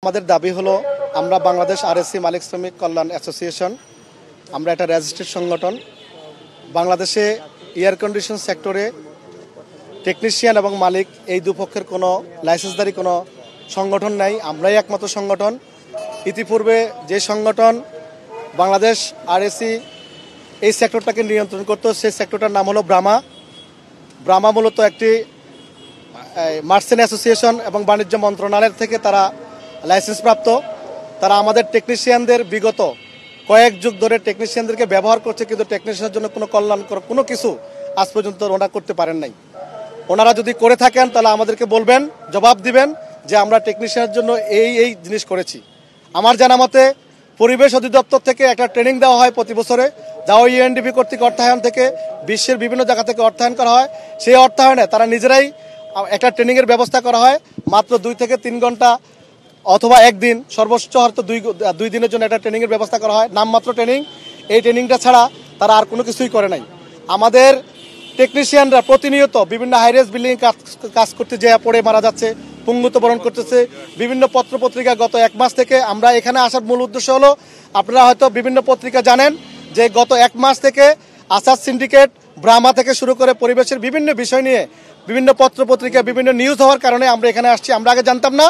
আমাদের দাবি হলো আমরা বাংলাদেশ আরএসসি মালিক শ্রমিক কল্যাণ অ্যাসোসিয়েশন, আমরা একটা রেজিস্টার্ড সংগঠন। বাংলাদেশে এয়ার কন্ডিশন সেক্টরে টেকনিশিয়ান এবং মালিক এই দুপক্ষের কোনো লাইসেন্সধারী কোনো সংগঠন নাই, আমরাই একমাত্র সংগঠন। ইতিপূর্বে যে সংগঠন বাংলাদেশ আরএসসি এই সেক্টরটাকে নিয়ন্ত্রণ করত, সেই সেক্টরটার নাম হলো ব্রাহ্মা। ব্রাহ্মা মূলত একটি মার্চেন্ট অ্যাসোসিয়েশন এবং বাণিজ্য মন্ত্রণালয়ের থেকে তারা লাইসেন্স প্রাপ্ত। তারা আমাদের টেকনিশিয়ানদের বিগত কয়েক যুগ ধরে টেকনিশিয়ানদেরকে ব্যবহার করছে, কিন্তু টেকনিশিয়ানের জন্য কোনো কল্যাণকর কোনো কিছু আজ পর্যন্ত ওনারা করতে পারেন নাই। ওনারা যদি করে থাকেন তাহলে আমাদেরকে বলবেন, জবাব দিবেন যে আমরা টেকনিশিয়ানের জন্য এই জিনিস করেছি। আমার জানা মতে পরিবেশ অধিদপ্তর থেকে একটা ট্রেনিং দেওয়া হয় প্রতি বছরে, যা ইউএনডিপি কর্তৃক অর্থায়ন থেকে বিশ্বের বিভিন্ন জায়গা থেকে অর্থায়ন করা হয়। সেই অর্থায়নে তারা নিজেরাই একটা ট্রেনিংয়ের ব্যবস্থা করা হয়, মাত্র 2 থেকে 3 ঘন্টা অথবা একদিন, সর্বোচ্চ হয়তো 2 দিনের জন্য একটা ট্রেনিংয়ের ব্যবস্থা করা হয়, নামমাত্র ট্রেনিং। এই ট্রেনিংটা ছাড়া তারা আর কোনো কিছুই করে নাই। আমাদের টেকনিশিয়ানরা প্রতিনিয়ত বিভিন্ন হাইরেস বিল্ডিং কাজ করতে যেয়ে পড়ে মারা যাচ্ছে, পঙ্গুত্ব বরণ করতেছে। বিভিন্ন পত্রপত্রিকা গত 1 মাস থেকে আমরা এখানে আসার মূল উদ্দেশ্য হলো, আপনারা হয়তো বিভিন্ন পত্রিকা জানেন যে গত 1 মাস থেকে আসাদ সিন্ডিকেট, ব্রাহ্মা থেকে শুরু করে পরিবেশের বিভিন্ন বিষয় নিয়ে বিভিন্ন পত্রপত্রিকা বিভিন্ন নিউজ হওয়ার কারণে আমরা এখানে আসছি। আমরা আগে জানতাম না,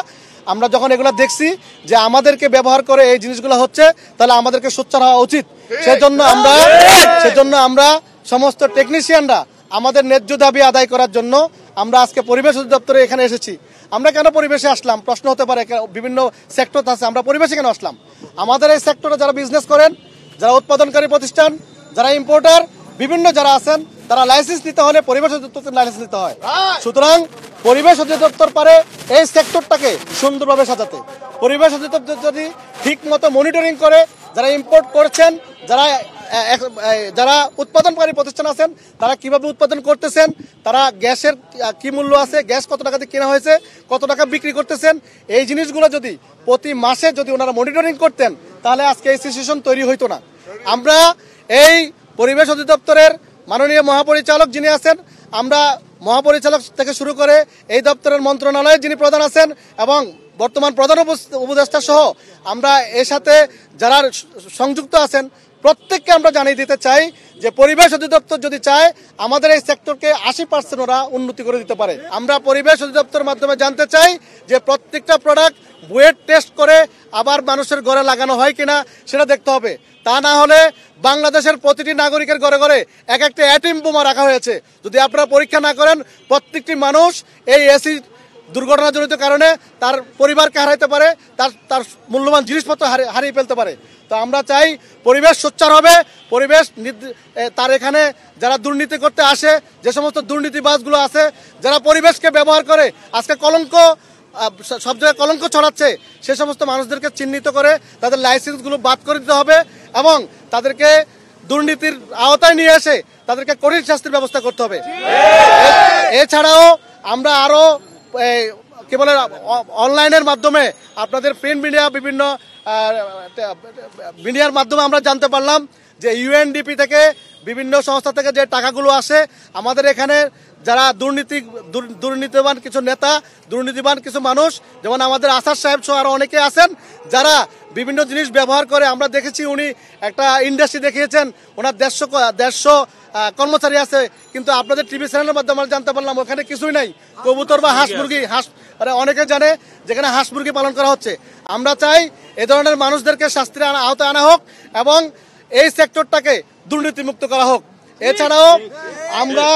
আমরা যখন এগুলো দেখছি যে আমাদেরকে ব্যবহার করে এই জিনিসগুলো হচ্ছে, তাহলে আমাদেরকে সোচ্চার হওয়া উচিত। সেজন্য আমরা সমস্ত টেকনিশিয়ানরা আমাদের ন্যায্য দাবি আদায় করার জন্য আমরা আজকে পরিবেশ অধিদপ্তরে এখানে এসেছি। আমরা কেন পরিবেশে আসলাম প্রশ্ন হতে পারে, বিভিন্ন সেক্টর আছে, আমরা পরিবেশে কেন আসলাম? আমাদের এই সেক্টরে যারা বিজনেস করেন, যারা উৎপাদনকারী প্রতিষ্ঠান, যারা ইম্পোর্টার, বিভিন্ন যারা আছেন, তারা লাইসেন্স নিতে হলে পরিবেশ অধিদপ্তর লাইসেন্স নিতে হয়। সুতরাং পরিবেশ অধিদপ্তর পারে এই সেক্টরটাকে সুন্দরভাবে সাজাতে। পরিবেশ অধিদপ্তর যদি ঠিক মতো মনিটরিং করে, যারা ইম্পোর্ট করছেন, যারা উৎপাদনকারী প্রতিষ্ঠান আছেন, তারা কিভাবে উৎপাদন করতেছেন, তারা গ্যাসের কি মূল্য আছে, গ্যাস কত টাকা দিয়ে কেনা হয়েছে, কত টাকা বিক্রি করতেছেন, এই জিনিসগুলো যদি প্রতি মাসে যদি ওনারা মনিটরিং করতেন, তাহলে আজকে এই সিচুয়েশন তৈরি হইতো না। আমরা এই পরিবেশ অধিদপ্তরের মাননীয় মহাপরিচালক যিনি আছেন, আমরা মহাপরিচালক থেকে শুরু করে এই দপ্তরের মন্ত্রণালয়ের যিনি প্রধান আছেন এবং বর্তমান প্রধান উপদেষ্টা সহ আমরা এর সাথে যারা সংযুক্ত আছেন প্রত্যেককে আমরা জানিয়ে দিতে চাই যে পরিবেশ অধিদপ্তর যদি চায় আমাদের এই সেক্টরকে 80% ওরা উন্নতি করে দিতে পারে। আমরা পরিবেশ অধিদপ্তরের মাধ্যমে জানতে চাই যে প্রত্যেকটা প্রোডাক্ট ওয়েট টেস্ট করে আবার মানুষের ঘরে লাগানো হয় কিনা সেটা দেখতে হবে। তা না হলে বাংলাদেশের প্রতিটি নাগরিকের ঘরে ঘরে এক একটা অ্যাটম বোমা রাখা হয়েছে। যদি আপনারা পরীক্ষা না করেন, প্রত্যেকটি মানুষ এই এসি দুর্ঘটনাজনিত কারণে তার পরিবারকে হারাইতে পারে, তার মূল্যবান জিনিসপত্র হারিয়ে ফেলতে পারে। তো আমরা চাই পরিবেশ সোচ্চার হবে, পরিবেশ তার এখানে যারা দুর্নীতি করতে আসে, যে সমস্ত দুর্নীতিবাজগুলো আছে, যারা পরিবেশকে ব্যবহার করে আজকে কলঙ্ক, সব জায়গায় কলঙ্ক ছড়াচ্ছে, সে সমস্ত মানুষদেরকে চিহ্নিত করে তাদের লাইসেন্সগুলো বাদ করে দিতে হবে এবং তাদেরকে দুর্নীতির আওতায় নিয়ে এসে তাদেরকে কঠিন শাস্তির ব্যবস্থা করতে হবে। এছাড়াও আমরা আরও কি বলে অনলাইনের মাধ্যমে আপনাদের প্রিন্ট মিডিয়া বিভিন্ন মিডিয়ার মাধ্যমে আমরা জানতে পারলাম যে ইউএনডিপি থেকে বিভিন্ন সংস্থা থেকে যে টাকাগুলো আসে আমাদের এখানে যারা দুর্নীতিবান কিছু নেতা, দুর্নীতিবান কিছু মানুষ, যেমন আমাদের আসাদ সাহেব সহ আরও অনেকে আছেন যারা বিভিন্ন জিনিস ব্যবহার করে। আমরা দেখেছি উনি একটা ইন্ডাস্ট্রি দেখিয়েছেন, ওনার 150 কর্মচারী আছে, কিন্তু আপনাদের টিভি চ্যানেলের মাধ্যমে আমরা জানতে পারলাম ওখানে কিছুই নাই, কবুতর বা হাঁস মুরগি, অনেকে জানে যেখানে হাঁস মুরগি পালন করা হচ্ছে। আমরা চাই এ ধরনের মানুষদেরকে শাস্তির আওতায় আনা হোক এবং এই সেক্টরটাকে দুর্নীতিমুক্ত করা হোক। এছাড়াও আমরা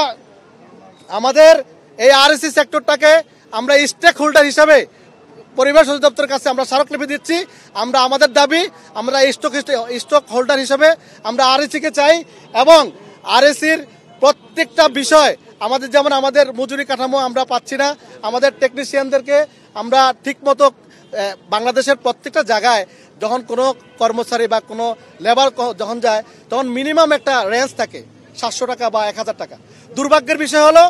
আমাদের এই আরএসসি সেক্টরটাকে আমরা স্টেক হোল্ডার হিসাবে পরিবেশ অধিদপ্তরের কাছে আমরা স্মারকলিপি দিচ্ছি। আমরা আমাদের দাবি, আমরা স্টক হোল্ডার হিসাবে আমরা আরএসসিকে চাই এবং আরএসসির প্রত্যেকটা বিষয় আমাদের, যেমন আমাদের মজুরি কাঠামো আমরা পাচ্ছি না, আমাদের টেকনিশিয়ানদেরকে আমরা ঠিকমতো বাংলাদেশের প্রত্যেকটা জায়গায় যখন কোনো কর্মচারী বা কোনো লেবার যখন যায় তখন মিনিমাম একটা রেঞ্জ থাকে 700 টাকা বা 1000 টাকা। দুর্ভাগ্যের বিষয় হলো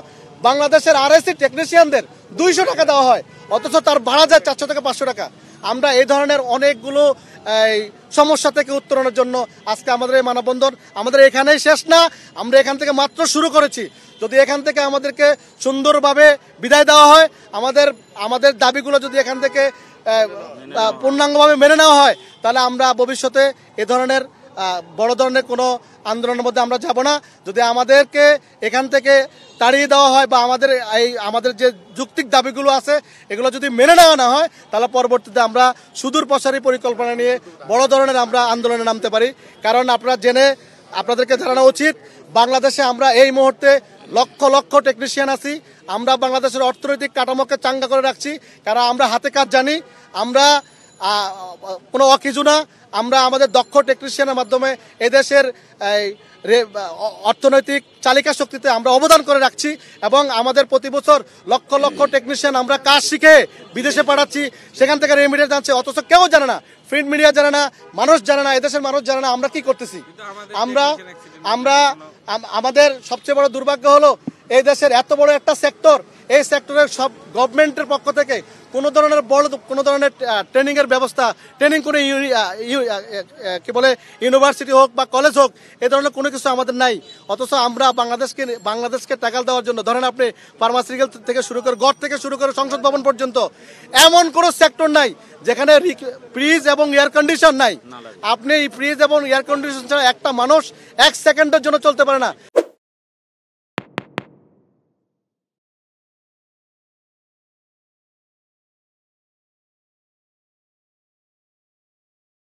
বাংলাদেশের আরএসসি টেকনিশিয়ানদের 200 টাকা দেওয়া হয়, অথচ তার ভাড়া যায় 400 থেকে 500 টাকা। আমরা এই ধরনের অনেকগুলো সমস্যা থেকে উত্তরণের জন্য আজকে আমাদের এই মানববন্ধন। আমাদের এখানেই শেষ না, আমরা এখান থেকে মাত্র শুরু করেছি। যদি এখান থেকে আমাদেরকে সুন্দরভাবে বিদায় দেওয়া হয়, আমাদের দাবিগুলো যদি এখান থেকে পূর্ণাঙ্গভাবে মেনে নেওয়া হয়, তাহলে আমরা ভবিষ্যতে এ ধরনের বড় ধরনের কোনো আন্দোলনের মধ্যে আমরা যাব না। যদি আমাদেরকে এখান থেকে তাড়িয়ে দেওয়া হয় বা আমাদের যে যৌক্তিক দাবিগুলো আছে এগুলো যদি মেনে নেওয়া না হয়, তাহলে পরবর্তীতে আমরা সুদূর প্রসারী পরিকল্পনা নিয়ে বড় ধরনের আমরা আন্দোলনে নামতে পারি। কারণ আপনাদেরকে জানানো উচিত, বাংলাদেশে আমরা এই মুহূর্তে লক্ষ লক্ষ টেকনিশিয়ান আছি। আমরা বাংলাদেশের অর্থনৈতিক কাঠামোকে চাঙ্গা করে রাখছি, কারণ আমরা হাতে কাজ জানি, আমরা কোনো অকিছু না। আমরা আমাদের দক্ষ টেকনিশিয়ানের মাধ্যমে এদেশের অর্থনৈতিক চালিকা শক্তিতে আমরা অবদান করে রাখছি এবং আমাদের প্রতি বছর লক্ষ লক্ষ টেকনিশিয়ান আমরা কাজ শিখে বিদেশে পাঠাচ্ছি, সেখান থেকে রেমিটেন্স জানছে, অথচ কেউ জানে না, প্রিন্ট মিডিয়া জানে না, মানুষ জানে না, এদেশের মানুষ জানে না আমরা কি করতেছি। আমাদের সবচেয়ে বড় দুর্ভাগ্য হলো এই দেশের এত বড় একটা সেক্টর, এই সেক্টরের সব গভর্নমেন্টের পক্ষ থেকে কোনো ধরনের ট্রেনিং এর ব্যবস্থা, ট্রেনিং কোনো কি বলে ইউনিভার্সিটি হোক বা কলেজ হোক, এই ধরনের কোনো কিছু আমাদের নাই। অথচ আমরা বাংলাদেশকে ট্যাকল দেওয়ার জন্য, ধরেন আপনি ফার্মাসিউটিক্যাল থেকে শুরু করে গড় থেকে শুরু করে সংসদ ভবন পর্যন্ত এমন কোনো সেক্টর নাই যেখানে ফ্রিজ এবং এয়ার কন্ডিশন নাই। আপনি এই ফ্রিজ এবং এয়ার কন্ডিশন ছাড়া একটা মানুষ 1 সেকেন্ডের জন্য চলতে পারে না।